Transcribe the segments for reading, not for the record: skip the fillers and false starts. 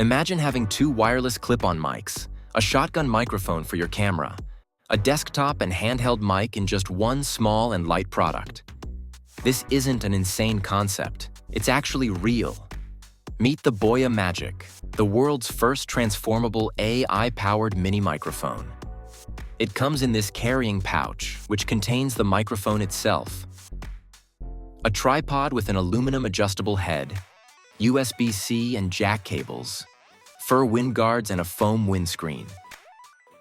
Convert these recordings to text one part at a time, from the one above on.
Imagine having two wireless clip-on mics, a shotgun microphone for your camera, a desktop and handheld mic in just one small and light product. This isn't an insane concept, it's actually real. Meet the BOYA Magic, the world's first transformable AI-powered mini microphone. It comes in this carrying pouch, which contains the microphone itself, a tripod with an aluminum adjustable head, USB-C and jack cables, fur wind guards, and a foam windscreen.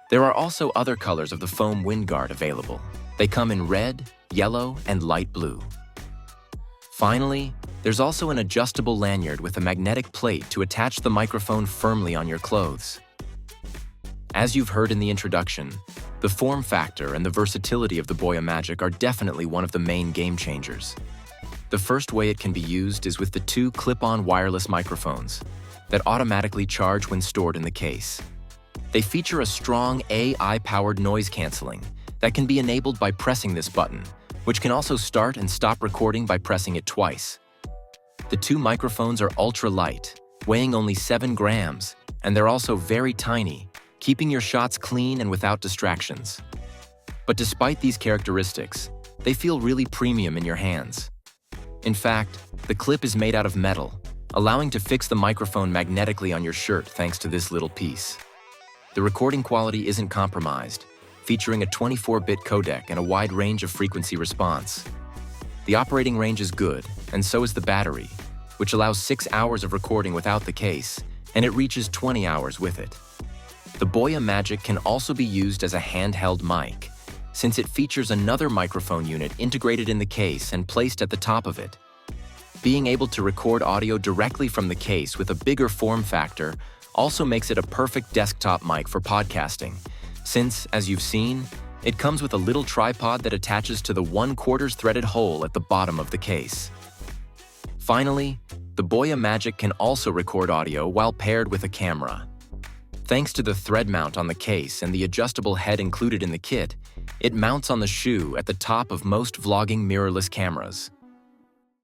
There are also other colors of the foam wind guard available. They come in red, yellow, and light blue. Finally, there's also an adjustable lanyard with a magnetic plate to attach the microphone firmly on your clothes. As you've heard in the introduction, the form factor and the versatility of the BOYA Magic are definitely one of the main game changers. The first way it can be used is with the two clip-on wireless microphones that automatically charge when stored in the case. They feature a strong AI-powered noise canceling that can be enabled by pressing this button, which can also start and stop recording by pressing it twice. The two microphones are ultra-light, weighing only 7 grams, and they're also very tiny, keeping your shots clean and without distractions. But despite these characteristics, they feel really premium in your hands. In fact, the clip is made out of metal, allowing to fix the microphone magnetically on your shirt thanks to this little piece. The recording quality isn't compromised, featuring a 24-bit codec and a wide range of frequency response. The operating range is good, and so is the battery, which allows 6 hours of recording without the case, and it reaches 20 hours with it. The BOYA Magic can also be used as a handheld mic, since it features another microphone unit integrated in the case and placed at the top of it. Being able to record audio directly from the case with a bigger form factor also makes it a perfect desktop mic for podcasting, since, as you've seen, it comes with a little tripod that attaches to the 1/4 threaded hole at the bottom of the case. Finally, the BOYA Magic can also record audio while paired with a camera. Thanks to the thread mount on the case and the adjustable head included in the kit, it mounts on the shoe at the top of most vlogging mirrorless cameras.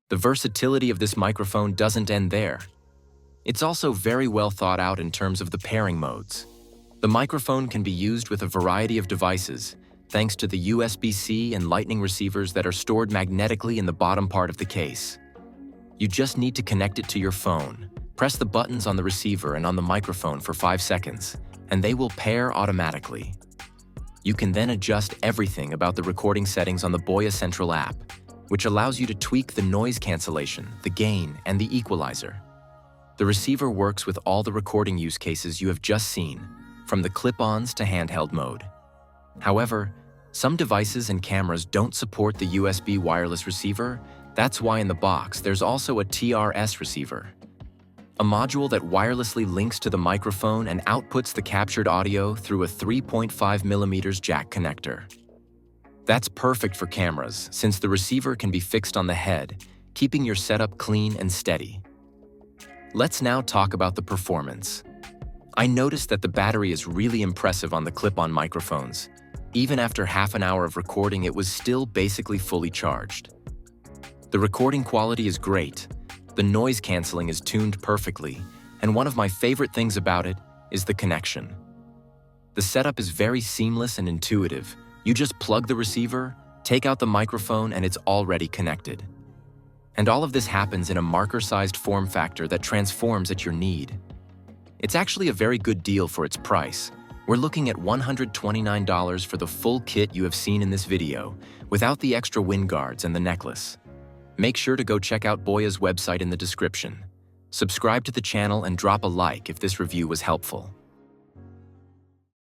The versatility of this microphone doesn't end there. It's also very well thought out in terms of the pairing modes. The microphone can be used with a variety of devices, thanks to the USB-C and Lightning receivers that are stored magnetically in the bottom part of the case. You just need to connect it to your phone, press the buttons on the receiver and on the microphone for 5 seconds, and they will pair automatically. You can then adjust everything about the recording settings on the BOYA Central app, which allows you to tweak the noise cancellation, the gain, and the equalizer. The receiver works with all the recording use cases you have just seen, from the clip-ons to handheld mode. However, some devices and cameras don't support the USB wireless receiver. That's why in the box there's also a TRS receiver, a module that wirelessly links to the microphone and outputs the captured audio through a 3.5mm jack connector. That's perfect for cameras, since the receiver can be fixed on the head, keeping your setup clean and steady. Let's now talk about the performance. I noticed that the battery is really impressive on the clip-on microphones. Even after half an hour of recording, it was still basically fully charged. The recording quality is great, the noise cancelling is tuned perfectly, and one of my favorite things about it is the connection. The setup is very seamless and intuitive. You just plug the receiver, take out the microphone, and it's already connected. And all of this happens in a marker-sized form factor that transforms at your need. It's actually a very good deal for its price. We're looking at $129 for the full kit you have seen in this video, without the extra wind guards and the necklace. Make sure to go check out BOYA's website in the description. Subscribe to the channel and drop a like if this review was helpful.